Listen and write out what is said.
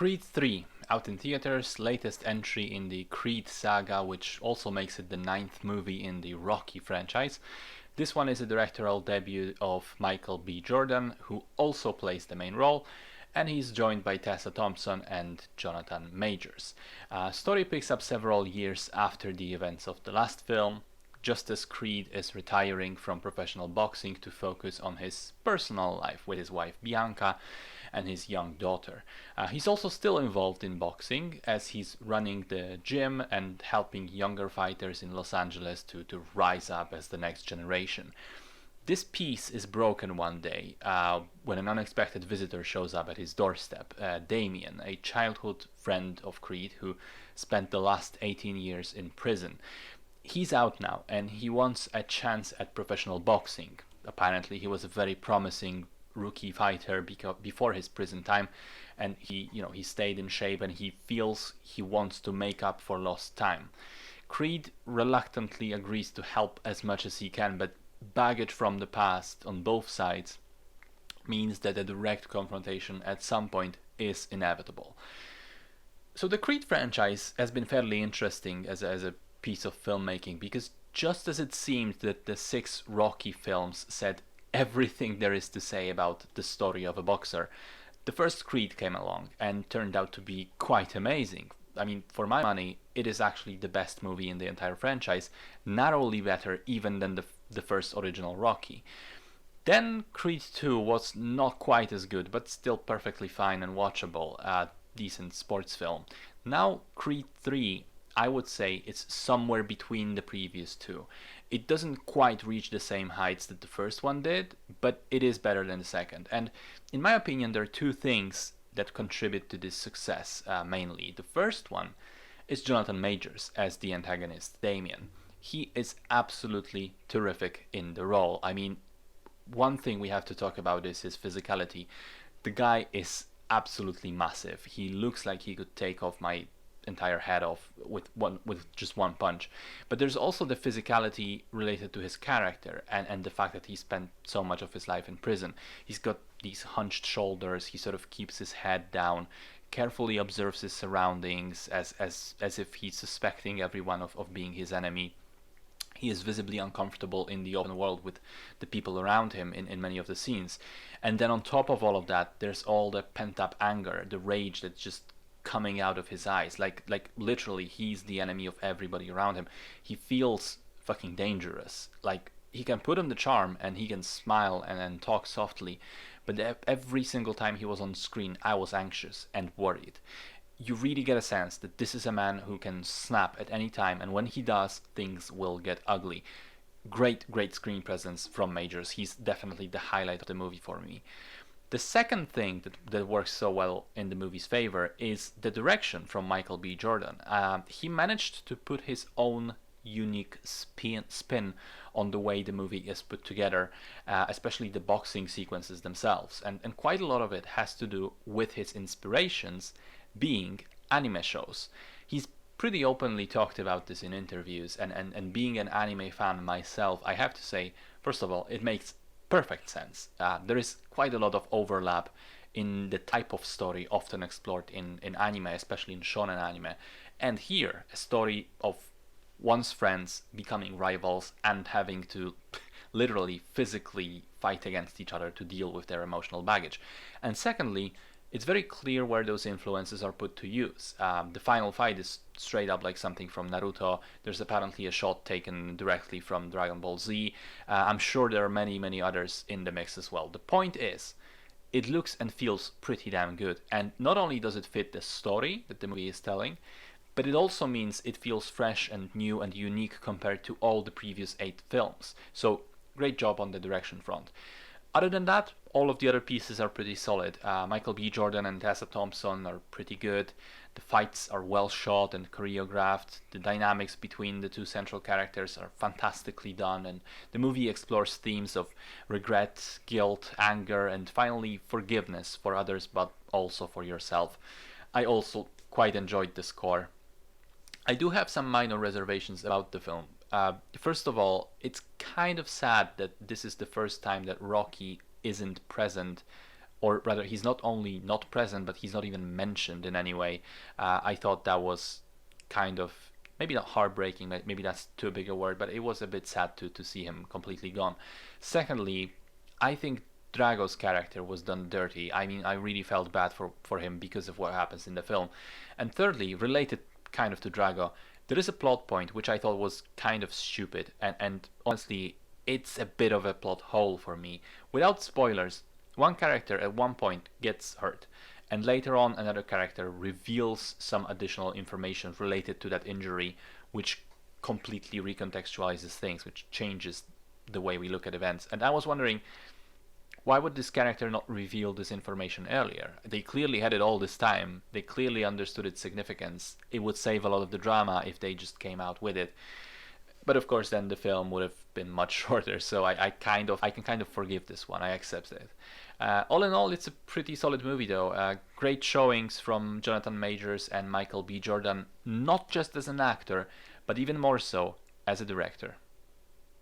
Creed 3, out in theaters, latest entry in the Creed saga, which also makes it the ninth movie in the Rocky franchise. This one is a directorial debut of Michael B. Jordan, who also plays the main role, and he's joined by Tessa Thompson and Jonathan Majors. Story picks up several years after the events of the last film, just as Creed is retiring from professional boxing to focus on his personal life with his wife Bianca and his young daughter. He's also still involved in boxing, as he's running the gym and helping younger fighters in Los Angeles to rise up as the next generation. This peace is broken one day when an unexpected visitor shows up at his doorstep. Damien, a childhood friend of Creed who spent the last 18 years in prison. He's out now and he wants a chance at professional boxing. Apparently he was a very promising rookie fighter before his prison time, and he stayed in shape and he feels he wants to make up for lost time. Creed reluctantly agrees to help as much as he can, but baggage from the past on both sides means that a direct confrontation at some point is inevitable. So the Creed franchise has been fairly interesting as a piece of filmmaking, because just as it seemed that the 6 Rocky films said everything there is to say about the story of a boxer, the first Creed came along and turned out to be quite amazing. I mean, for my money, it is actually the best movie in the entire franchise, narrowly better even than the first original Rocky. Then Creed 2 was not quite as good, but still perfectly fine and watchable, a decent sports film. Now Creed 3, I would say it's somewhere between the previous two. It doesn't quite reach the same heights that the first one did, but it is better than the second. And in my opinion, there are two things that contribute to this success mainly. The first one is Jonathan Majors as the antagonist, Damien. He is absolutely terrific in the role. I mean, one thing we have to talk about is his physicality. The guy is absolutely massive. He looks like he could take off my entire head off with just one punch. But there's also the physicality related to his character and the fact that he spent so much of his life in prison. He's got these hunched shoulders, he sort of keeps his head down, carefully observes his surroundings as if he's suspecting everyone of being his enemy. He is visibly uncomfortable in the open world with the people around him in many of the scenes. And then on top of all of that, there's all the pent up anger, the rage that's just coming out of his eyes. Like literally he's the enemy of everybody around him. He feels fucking dangerous. Like, he can put on the charm and he can smile and talk softly, but every single time he was on screen I was anxious and worried. You really get a sense that this is a man who can snap at any time, and when he does, things will get ugly. Great screen presence from Majors. He's definitely the highlight of the movie for me. The second thing that works so well in the movie's favor is the direction from Michael B. Jordan. He managed to put his own unique spin on the way the movie is put together, especially the boxing sequences themselves. And quite a lot of it has to do with his inspirations being anime shows. He's pretty openly talked about this in interviews, and being an anime fan myself, I have to say, first of all, it makes perfect sense. There is quite a lot of overlap in the type of story often explored in anime, especially in shonen anime. And here, a story of one's friends becoming rivals and having to literally physically fight against each other to deal with their emotional baggage. And secondly, it's very clear where those influences are put to use. The final fight is straight up like something from Naruto. There's apparently a shot taken directly from Dragon Ball Z. I'm sure there are many others in the mix as well. The point is, it looks and feels pretty damn good. And not only does it fit the story that the movie is telling, but it also means it feels fresh and new and unique compared to all the previous 8 films. So great job on the direction front. Other than that, all of the other pieces are pretty solid. Michael B. Jordan and Tessa Thompson are pretty good. The fights are well shot and choreographed. The dynamics between the two central characters are fantastically done. And the movie explores themes of regret, guilt, anger, and finally forgiveness for others, but also for yourself. I also quite enjoyed the score. I do have some minor reservations about the film. First of all, it's kind of sad that this is the first time that Rocky isn't present or rather, he's not only not present, but he's not even mentioned in any way. I thought that was kind of maybe not heartbreaking, maybe that's too big a word, but it was a bit sad to see him completely gone. Secondly, I think Drago's character was done dirty. I mean, I really felt bad for him because of what happens in the film. And thirdly, related kind of to Drago, there is a plot point which I thought was kind of stupid, and honestly, it's a bit of a plot hole for me. Without spoilers, one character at one point gets hurt, and later on another character reveals some additional information related to that injury, which completely recontextualizes things, which changes the way we look at events. And I was wondering, why would this character not reveal this information earlier? They clearly had it all this time. They clearly understood its significance. It would save a lot of the drama if they just came out with it. But of course, then the film would have been much shorter, so I can kind of forgive this one. I accept it. All in all, it's a pretty solid movie, though. Great showings from Jonathan Majors and Michael B. Jordan, not just as an actor, but even more so as a director.